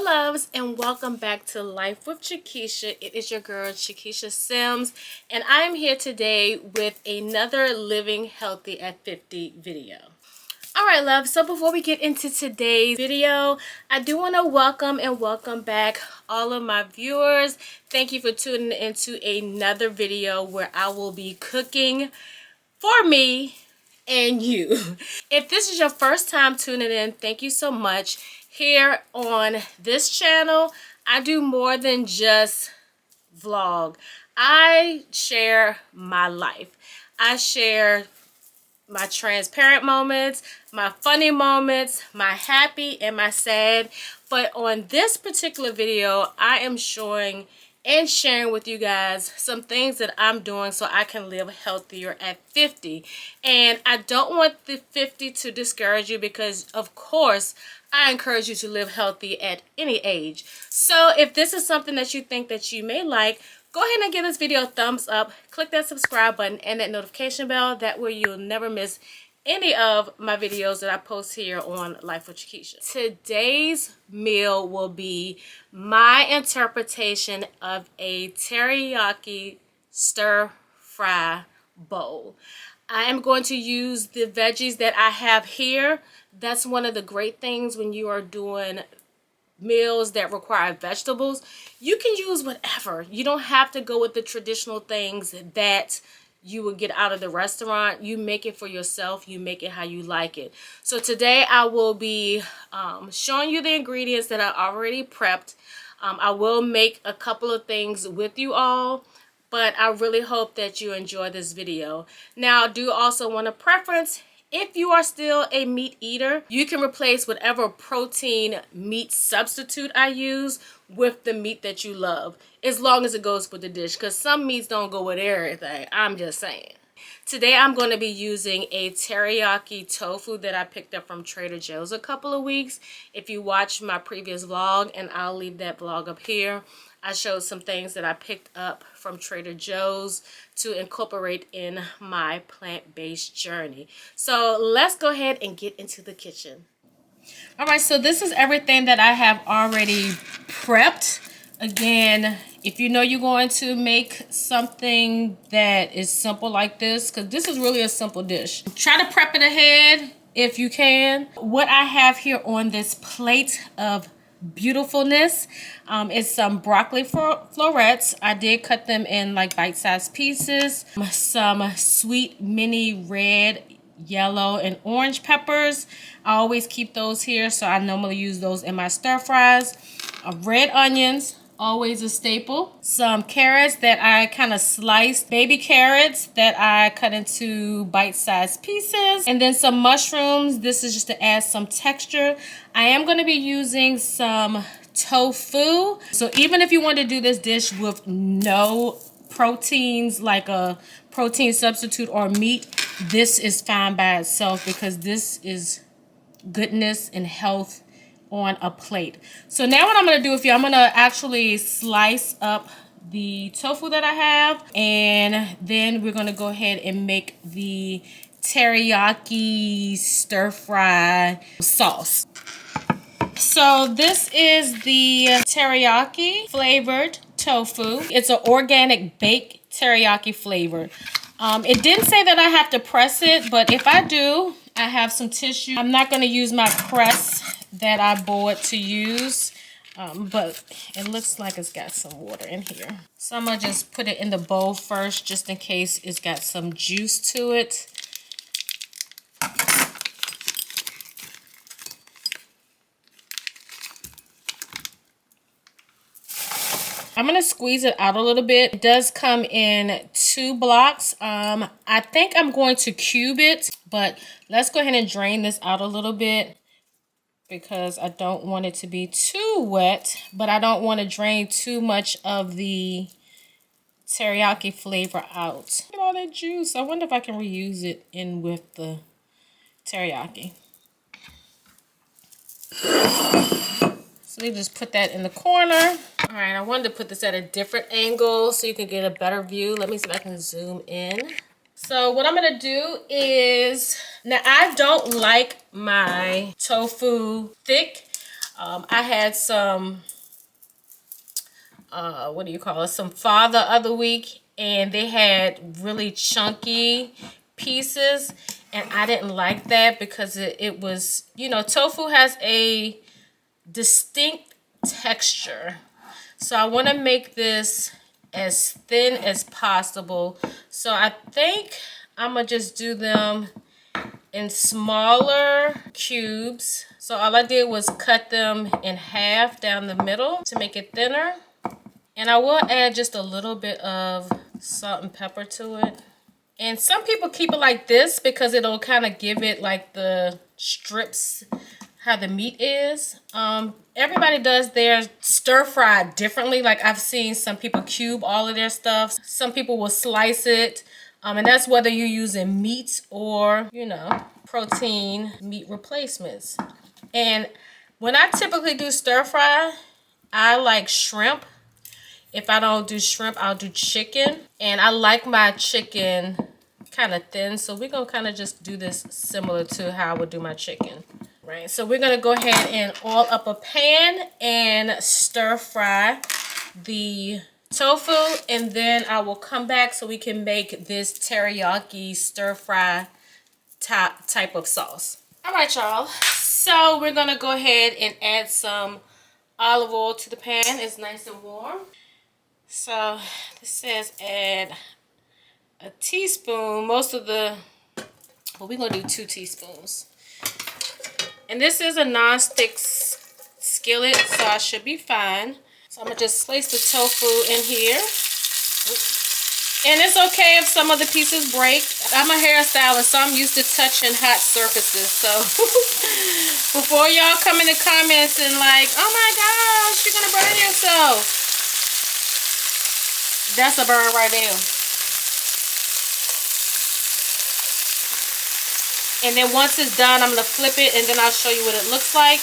loves, and welcome back to Life with Chiquisha. It is your girl Chiquisha Sims, and I am here today with another Living Healthy at 50 video. Alright loves, so before we get into today's video, I do want to welcome back all of my viewers. Thank you for tuning into another video where I will be cooking for me and you. If this is your first time tuning in, thank you so much. Here on this channel, I do more than just vlog. I share my life. I share my transparent moments, my funny moments, my happy and my sad. But on this particular video, I am showing and sharing with you guys some things that I'm doing so I can live healthier at 50. And I don't want the 50 to discourage you, because of course I encourage you to live healthy at any age. So if this is something that you think that you may like, go ahead and give this video a thumbs up, click that subscribe button and that notification bell. That way you'll never miss any of my videos that I post here on Life with Chiquisha. Today's meal will be my interpretation of a teriyaki stir fry bowl. I am going to use the veggies that I have here. That's one of the great things when you are doing meals that require vegetables. You can use whatever. You don't have to go with the traditional things that you would get out of the restaurant. You make it for yourself. You make it how you like it. So today I will be showing you the ingredients that I already prepped. I will make a couple of things with you all, but I really hope that you enjoy this video. Now I do also want to preference, if you are still a meat eater, you can replace whatever protein meat substitute I use with the meat that you love, as long as it goes with the dish, because some meats don't go with everything. I'm just saying. Today I'm going to be using a teriyaki tofu that I picked up from Trader Joe's a couple of weeks. If you watched my previous vlog, and I'll leave that vlog up here, I showed some things that I picked up from Trader Joe's to incorporate in my plant-based journey. So let's go ahead and get into the kitchen. Alright, so this is everything that I have already prepped. Again, if you know you're going to make something that is simple like this, because this is really a simple dish, try to prep it ahead if you can. What I have here on this plate of beautifulness is some broccoli florets. I did cut them in like bite-sized pieces. Some sweet mini red, yellow, and orange peppers. I always keep those here, so I normally use those in my stir fries. Red onions, always a staple. Some carrots that I kind of sliced, baby carrots that I cut into bite-sized pieces, and then some mushrooms. This is just to add some texture. I am going to be using some tofu. So even if you want to do this dish with no proteins, like a protein substitute or meat, this is fine by itself, because this is goodness and health on a plate. So now what I'm going to do with you, I'm going to actually slice up the tofu that I have, and then we're going to go ahead and make the teriyaki stir fry sauce. So this is the teriyaki flavored tofu. It's an organic baked teriyaki flavor. It didn't say that I have to press it, but if I do, I have some tissue. I'm not going to use my press that I bought to use, but it looks like it's got some water in here. So I'm going to just put it in the bowl first, just in case it's got some juice to it. I'm going to squeeze it out a little bit. It does come in 2 blocks. I think I'm going to cube it, but let's go ahead and drain this out a little bit, because I don't want it to be too wet, but I don't want to drain too much of the teriyaki flavor out. Look at all that juice. I wonder if I can reuse it in with the teriyaki. So we just put that in the corner. All right, I wanted to put this at a different angle so you can get a better view. Let me see if I can zoom in. So what I'm going to do is, now I don't like my tofu thick. I had some, what do you call it, some pho the other week, and they had really chunky pieces, and I didn't like that because it was, you know, tofu has a distinct texture. So I want to make this as thin as possible. So I think I'm going to just do them in smaller cubes. So all I did was cut them in half down the middle to make it thinner. And I will add just a little bit of salt and pepper to it. And some people keep it like this because it'll kind of give it like the strips, how the meat is. Everybody does their stir fry differently. Like I've seen some people cube all of their stuff. Some people will slice it. And that's whether you're using meat or, you know, protein meat replacements. And when I typically do stir fry, I like shrimp. If I don't do shrimp, I'll do chicken. And I like my chicken kind of thin. So we're going to kind of just do this similar to how I would do my chicken. Right, so we're going to go ahead and oil up a pan and stir fry the tofu. And then I will come back so we can make this teriyaki stir fry type of sauce. All right, y'all. So we're going to go ahead and add some olive oil to the pan. It's nice and warm. So this says add a teaspoon. Most of the, well, we're going to do 2 teaspoons. And this is a non-stick skillet, so I should be fine. So I'm going to just place the tofu in here. And it's okay if some of the pieces break. I'm a hairstylist, so I'm used to touching hot surfaces. So before y'all come in the comments and like, oh my gosh, you're going to burn yourself. That's a burn right there. And then once it's done, I'm going to flip it and then I'll show you what it looks like.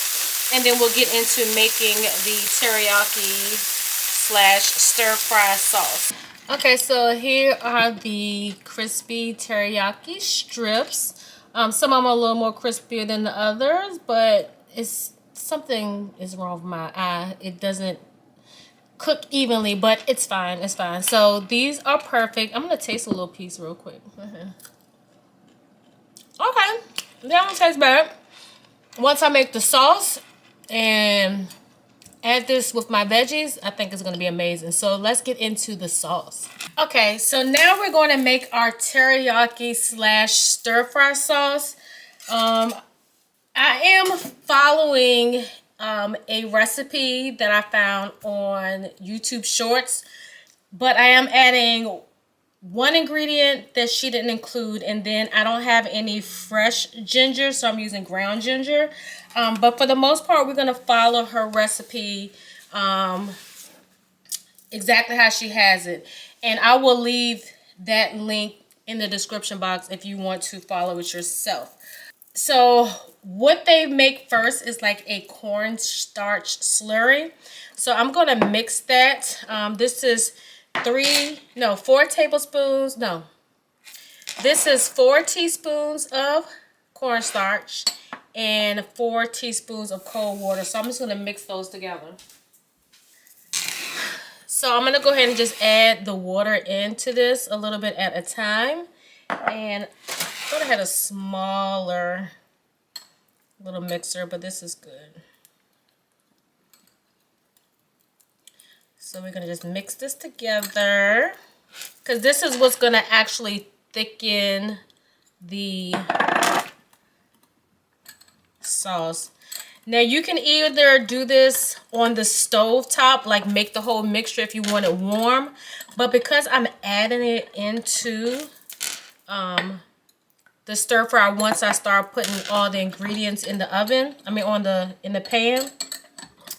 And then we'll get into making the teriyaki / stir fry sauce. Okay, so here are the crispy teriyaki strips. Some of them are a little more crispier than the others, but something is wrong with my eye. It doesn't cook evenly, but it's fine. It's fine. So these are perfect. I'm going to taste a little piece real quick. Okay, that don't taste bad. Once I make the sauce and add this with my veggies, I think it's going to be amazing. So let's get into the sauce. Okay, so now we're going to make our teriyaki / stir fry sauce. I am following a recipe that I found on YouTube Shorts, but I am adding one ingredient that she didn't include, and then I don't have any fresh ginger, so I'm using ground ginger. But for the most part, we're going to follow her recipe exactly how she has it. And I will leave that link in the description box if you want to follow it yourself. So what they make first is like a cornstarch slurry. So I'm going to mix that. This is 4 tablespoons. No, this is 4 teaspoons of cornstarch and 4 teaspoons of cold water. So I'm just going to mix those together. So I'm going to go ahead and just add the water into this a little bit at a time. And I thought I had a smaller little mixer, but this is good. So we're going to just mix this together because this is what's going to actually thicken the sauce. Now you can either do this on the stove top, like make the whole mixture if you want it warm. But because I'm adding it into the stir fry once I start putting all the ingredients in the oven, in the pan,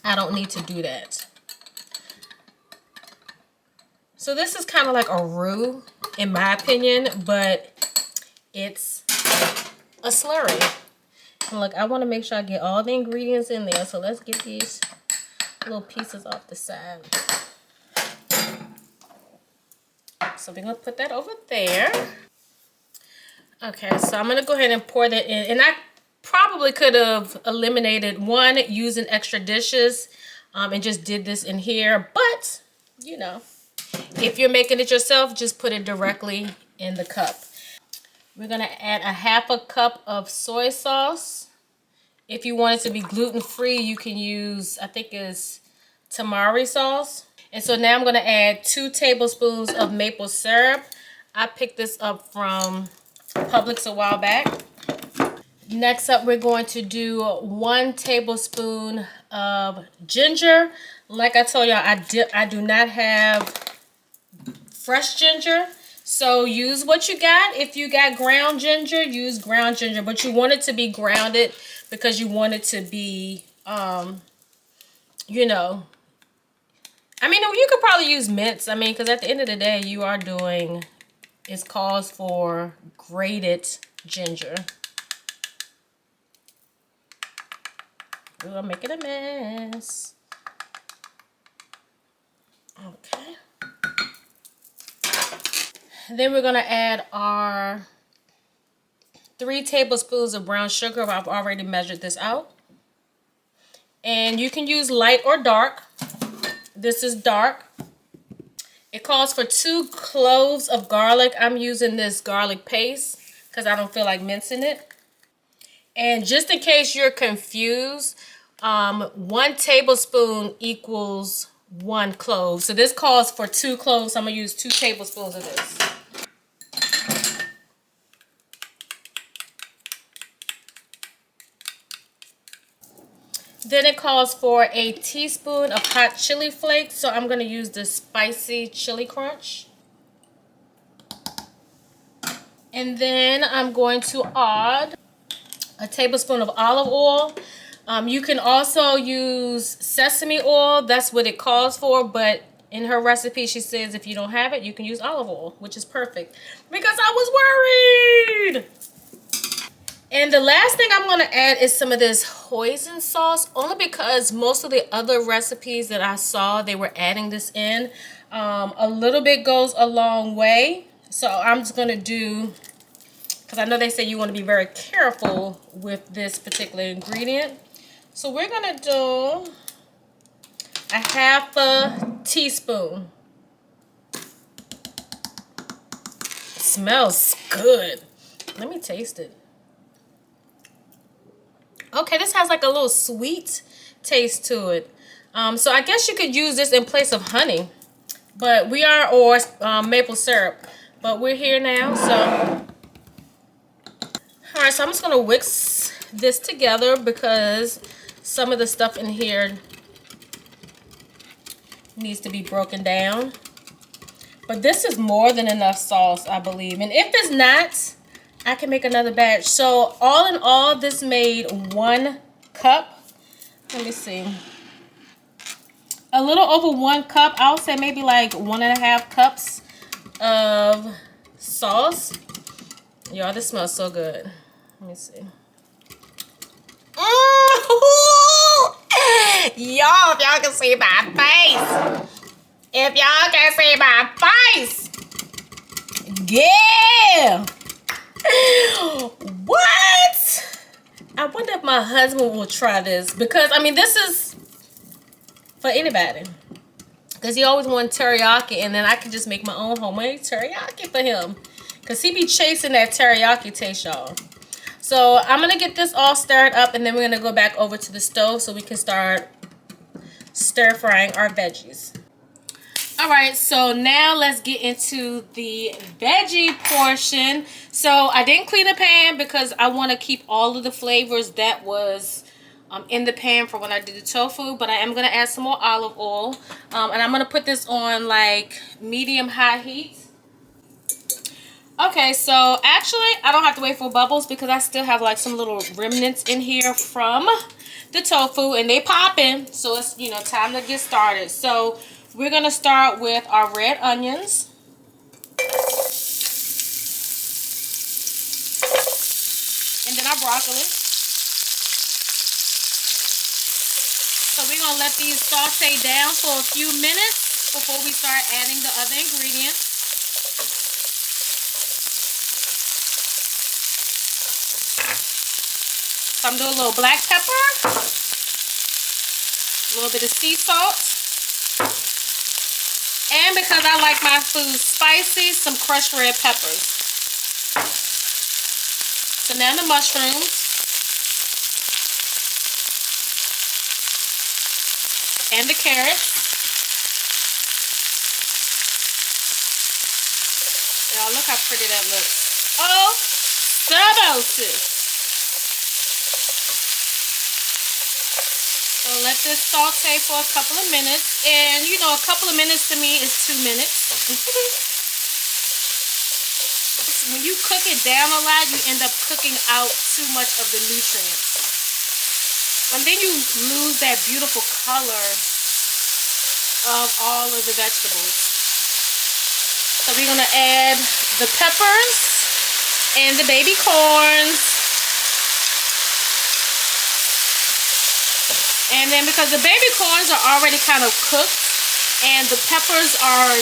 I don't need to do that. So this is kind of like a roux, in my opinion, but it's a slurry. And look, I want to make sure I get all the ingredients in there. So let's get these little pieces off the side. So we're going to put that over there. Okay, so I'm going to go ahead and pour that in. And I probably could have eliminated one using extra dishes and just did this in here. But, you know, if you're making it yourself, just put it directly in the cup. We're going to add a half a cup of soy sauce. If you want it to be gluten-free, you can use, I think it's tamari sauce. And so now I'm going to add 2 tablespoons of maple syrup. I picked this up from Publix a while back. Next up, we're going to do 1 tablespoon of ginger. Like I told y'all, I do not have fresh ginger. So use what you got. If you got ground ginger, use ground ginger. But you want it to be grounded because you want it to be, you know, I mean, you could probably use mints. I mean, because at the end of the day, you are doing, it calls for grated ginger. Ooh, I'm making a mess. Okay. Then we're going to add our 3 tablespoons of brown sugar. I've already measured this out. And you can use light or dark. This is dark. It calls for 2 cloves of garlic. I'm using this garlic paste because I don't feel like mincing it. And just in case you're confused, 1 tablespoon equals 1 clove. So this calls for 2 cloves. So I'm going to use 2 tablespoons of this. Then it calls for a teaspoon of hot chili flakes. So I'm going to use the spicy chili crunch. And then I'm going to add a tablespoon of olive oil. You can also use sesame oil. That's what it calls for. But in her recipe, she says if you don't have it, you can use olive oil, which is perfect. Because I was worried. And the last thing I'm going to add is some of this hoisin sauce, only because most of the other recipes that I saw, they were adding this in. A little bit goes a long way. So I'm just going to do, because I know they say you want to be very careful with this particular ingredient. So we're going to do a half a teaspoon. It smells good. Let me taste it. Okay, this has like a little sweet taste to it. So I guess you could use this in place of honey. But we are, or maple syrup. But we're here now, so. Alright, so I'm just going to whisk this together because some of the stuff in here needs to be broken down. But this is more than enough sauce, I believe. And if it's not, I can make another batch. So all in all, this made 1 cup. Let me see. A little over 1 cup. I'll say maybe like 1.5 cups of sauce. Y'all, this smells so good. Let me see. Y'all, if y'all can see my face. If y'all can see my face. Yeah. What? I wonder if my husband will try this. Because, I mean, this is for anybody. Because he always wanted teriyaki. And then I can just make my own homemade teriyaki for him. Because he be chasing that teriyaki taste, y'all. So I'm going to get this all stirred up. And then we're going to go back over to the stove so we can start stir frying our veggies. Alright, so now let's get into the veggie portion. So I didn't clean the pan because I want to keep all of the flavors that was in the pan for when I did the tofu. But I am going to add some more olive oil. And I'm going to put this on like medium-high heat. Okay, so actually I don't have to wait for bubbles because I still have like some little remnants in here from the tofu. And they popping. So it's, you know, time to get started. So we're going to start with our red onions. And then our broccoli. So we're going to let these saute down for a few minutes before we start adding the other ingredients. So I'm doing a little black pepper, a little bit of sea salt, and because I like my food spicy, some crushed red peppers. So now the mushrooms and the carrots. Y'all look how pretty that looks. Oh, Sabosis. So let this saute for a couple of minutes. And you know, a couple of minutes to me is 2 minutes. When you cook it down a lot, you end up cooking out too much of the nutrients. And then you lose that beautiful color of all of the vegetables. So we're going to add the peppers and the baby corns. And then because the baby corns are already kind of cooked and the peppers are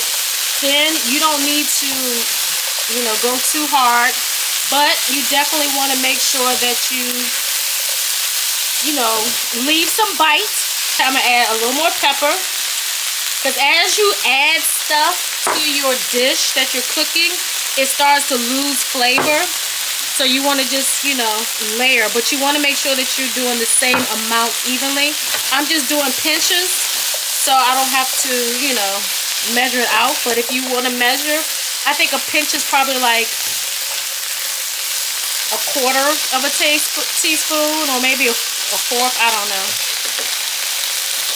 thin, you don't need to, you know, go too hard. But you definitely want to make sure that you know, leave some bites. I'm going to add a little more pepper. Because as you add stuff to your dish that you're cooking, it starts to lose flavor. So you want to just, you know, layer. But you want to make sure that you're doing the same amount evenly. I'm just doing pinches, so I don't have to, you know, measure it out. But if you want to measure, I think a pinch is probably like a quarter of a teaspoon or maybe a fourth. I don't know.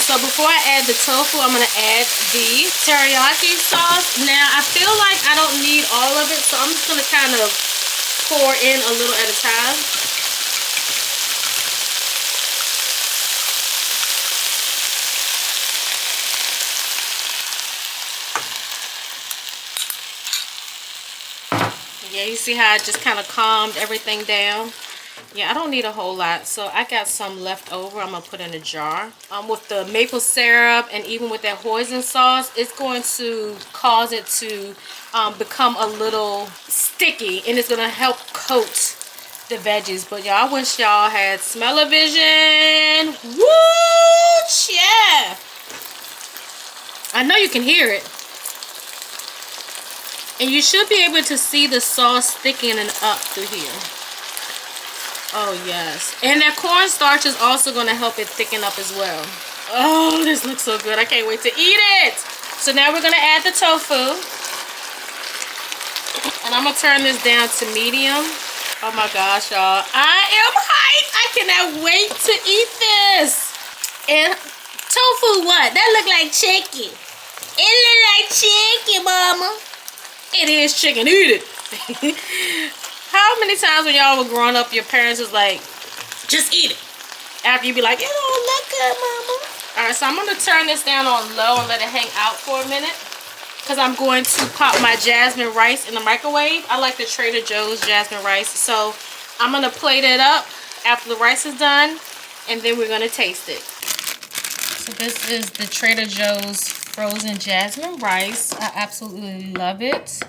So before I add the tofu, I'm going to add the teriyaki sauce. Now, I feel like I don't need all of it, so I'm just going to kind of pour in a little at a time. Yeah, you see how I just kind of calmed everything down? Yeah, I don't need a whole lot, so I got some left over. I'm going to put in a jar. With the maple syrup and even with that hoisin sauce, it's going to cause it to become a little sticky, and it's going to help coat the veggies. But y'all, I wish y'all had smell-o-vision. Woo! Yeah! I know you can hear it. And you should be able to see the sauce thickening up through here. Oh, yes. And that cornstarch is also going to help it thicken up as well. Oh, this looks so good. I can't wait to eat it. So now we're going to add the tofu. And I'm going to turn this down to medium. Oh, my gosh, y'all. I am hyped. I cannot wait to eat this. And tofu what? That look like chicken. It look like chicken, mama. It is chicken. Eat it. How many times when y'all were growing up, your parents was like, just eat it. After you be like, it don't look good, mama. Alright, so I'm going to turn this down on low and let it hang out for a minute. Because I'm going to pop my jasmine rice in the microwave. I like the Trader Joe's jasmine rice. So I'm going to plate it up after the rice is done. And then we're going to taste it. So this is the Trader Joe's frozen jasmine rice. I absolutely love it.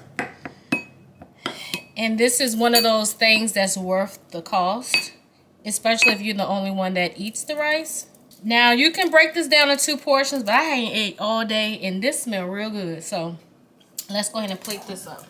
And this is one of those things that's worth the cost, especially if you're the only one that eats the rice. Now, you can break this down in 2 portions, but I ain't ate all day, and this smells real good. So, let's go ahead and plate this up.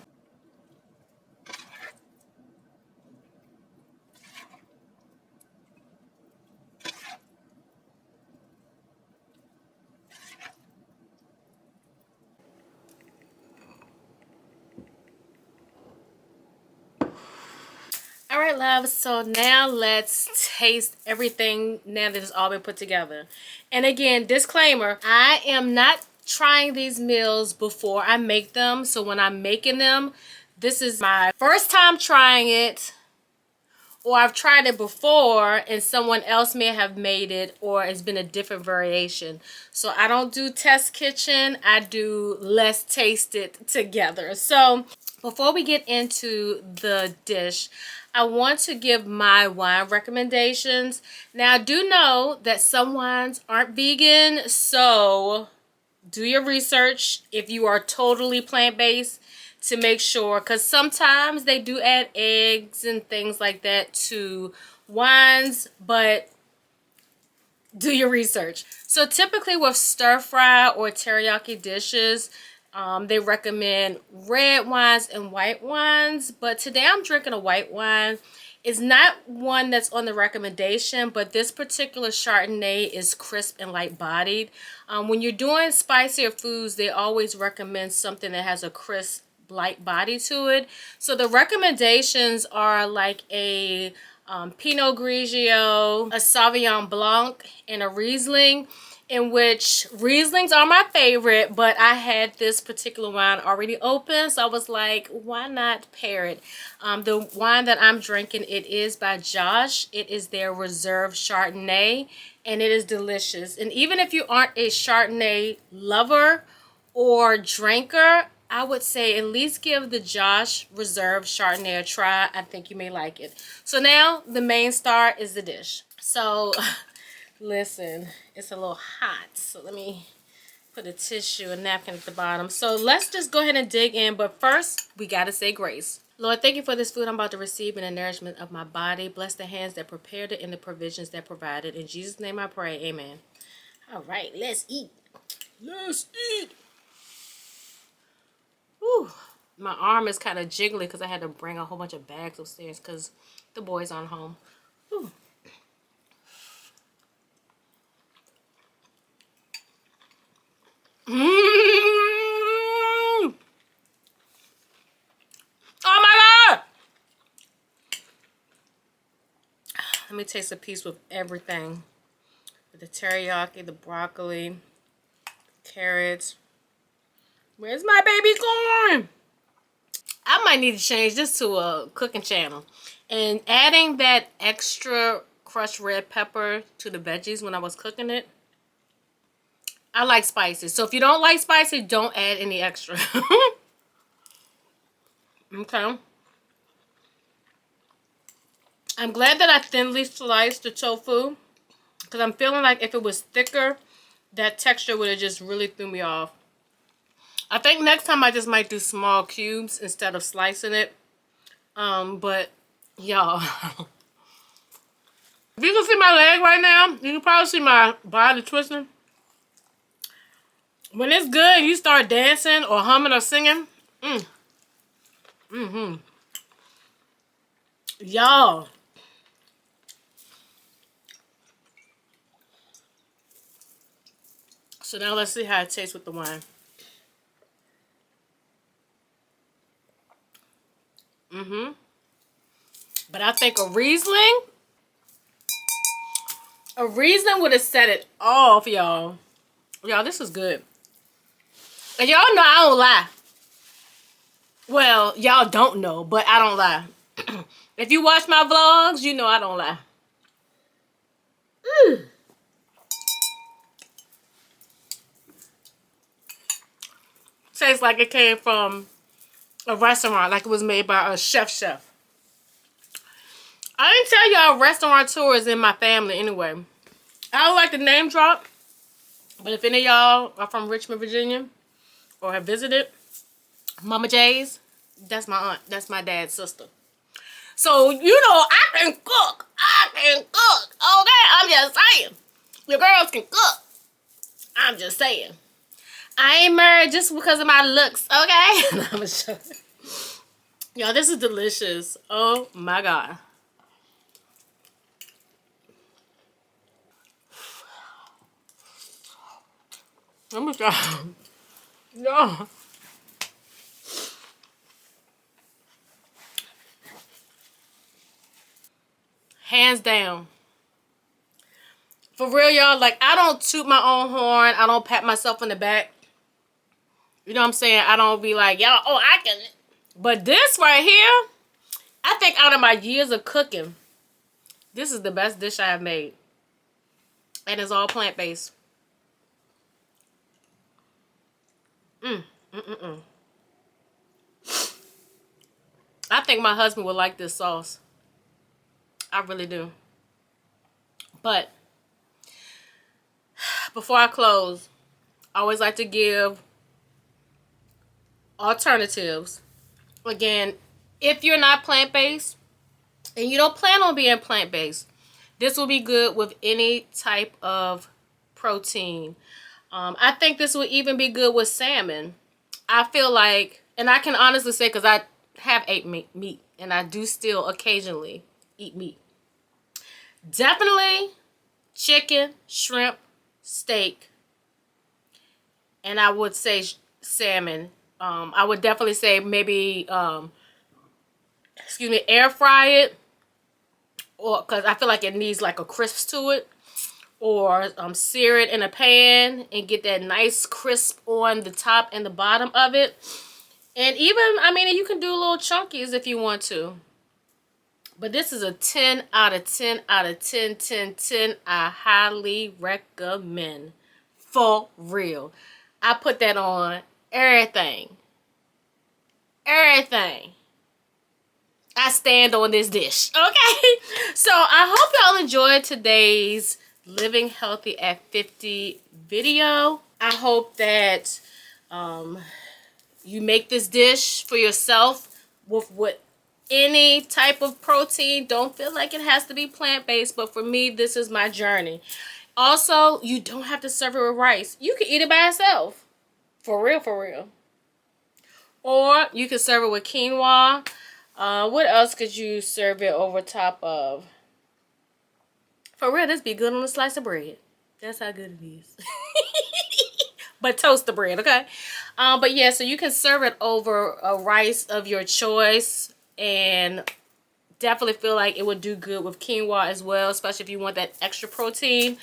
Alright, love, so now let's taste everything now that it's all been put together. And again, disclaimer, I am not trying these meals before I make them. So when I'm making them, this is my first time trying it, or I've tried it before and someone else may have made it, or it's been a different variation. So I don't do test kitchen, I do let's taste it together. So before we get into the dish, I want to give my wine recommendations. Now, I do know that some wines aren't vegan, so do your research. If you are totally plant-based, to make sure, because sometimes they do add eggs and things like that to wines, but do your research. So typically with stir fry or teriyaki dishes, they recommend red wines and white wines, but today I'm drinking a white wine. It's not one that's on the recommendation, but this particular Chardonnay is crisp and light-bodied. When you're doing spicier foods, they always recommend something that has a crisp, light body to it. So the recommendations are like a Pinot Grigio, a Sauvignon Blanc, and a Riesling, in which Rieslings are my favorite, but I had this particular wine already open, so I was like, why not pair it? The wine that I'm drinking, it is by Josh. It is their Reserve Chardonnay, and it is delicious. And even if you aren't a Chardonnay lover or drinker, I would say at least give the Josh Reserve Chardonnay a try. I think you may like it. So now the main star is the dish. So listen, it's a little hot, so let me put a tissue, a napkin at the bottom. So let's just go ahead and dig in, but first, we gotta say grace. Lord, thank you for this food I'm about to receive and the nourishment of my body. Bless the hands that prepared it and the provisions that provided. In Jesus' name I pray, amen. All right, let's eat. Let's eat. Whew. My arm is kind of jiggly because I had to bring a whole bunch of bags upstairs because the boys aren't home. Whew. Mm. Oh my God! Let me taste a piece with everything. With the teriyaki, the broccoli, carrots. Where's my baby corn? I might need to change this to a cooking channel. And adding that extra crushed red pepper to the veggies when I was cooking it. I like spicy. So if you don't like spicy, don't add any extra. Okay. I'm glad that I thinly sliced the tofu, because I'm feeling like if it was thicker, that texture would have just really threw me off. I think next time I just might do small cubes instead of slicing it. But y'all, if you can see my leg right now, you can probably see my body twisting. When it's good, you start dancing or humming or singing. Y'all. So now let's see how it tastes with the wine. But I think a Riesling would have set it off, y'all. Y'all, this is good. And y'all know I don't lie. Well, y'all don't know, but I don't lie. If you watch my vlogs, you know I don't lie. Tastes like it came from a restaurant, like it was made by a chef. I didn't tell y'all restaurateurs in my family anyway. I don't like to name drop, but if any of y'all are from Richmond, Virginia, or have visited, Mama J's, that's my aunt. That's my dad's sister. So, you know, I can cook. Okay, I'm just saying. Your girls can cook. I'm just saying. I ain't married just because of my looks, okay? I'm sure. Y'all, this is delicious. Oh, my God. Let me try. No. Hands down. For real, y'all, like, I don't toot my own horn. I don't pat myself on the back. You know what I'm saying? I don't be like, y'all, oh, I can. But this right here, I think out of my years of cooking, this is the best dish I have made. And it's all plant-based. I think my husband would like this sauce. I really do. But before I close, I always like to give alternatives Again, if you're not plant-based and you don't plan on being plant-based, this will be good with any type of protein. I think this will even be good with salmon. I feel like, and I can honestly say because I have ate meat and I do still occasionally eat meat. Definitely chicken, shrimp, steak, and I would say salmon. I would definitely say maybe, air fry it, or because I feel like it needs like a crisp to it, or sear it in a pan and get that nice crisp on the top and the bottom of it. And even, I mean, you can do little chunkies if you want to. But this is a 10 out of 10 out of 10, 10, 10. I highly recommend. For real. I put that on everything. Everything. I stand on this dish. Okay? So I hope y'all enjoyed today's Living Healthy at 50 video. I hope that you make this dish for yourself with any type of protein. Don't feel like it has to be plant-based, but for me, this is my journey. Also, you don't have to serve it with rice. You can eat it by itself. For real, for real. Or you can serve it with quinoa. What else could you serve it over top of? For real, this be good on a slice of bread. That's how good it is. But toast the bread, okay? But yeah, so you can serve it over a rice of your choice, and definitely feel like it would do good with quinoa as well, especially if you want that extra protein.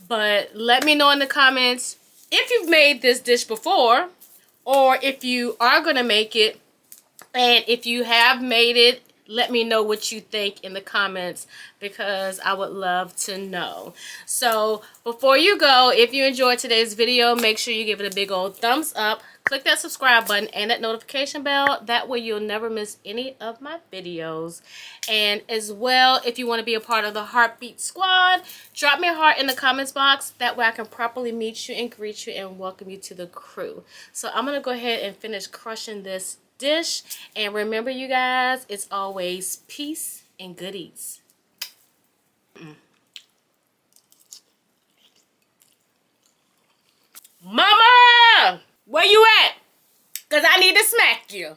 But let me know in the comments if you've made this dish before, or if you are going to make it. And if you have made it, let me know what you think in the comments, because I would love to know. So before you go, if you enjoyed today's video, make sure you give it a big old thumbs up. Click that subscribe button and that notification bell. That way you'll never miss any of my videos. And as well, if you want to be a part of the Heartbeat Squad, drop me a heart in the comments box. That way I can properly meet you and greet you and welcome you to the crew. So I'm going to go ahead and finish crushing this dish. And remember, you guys, it's always peace and good eats. Mama! Where you at? Because I need to smack you.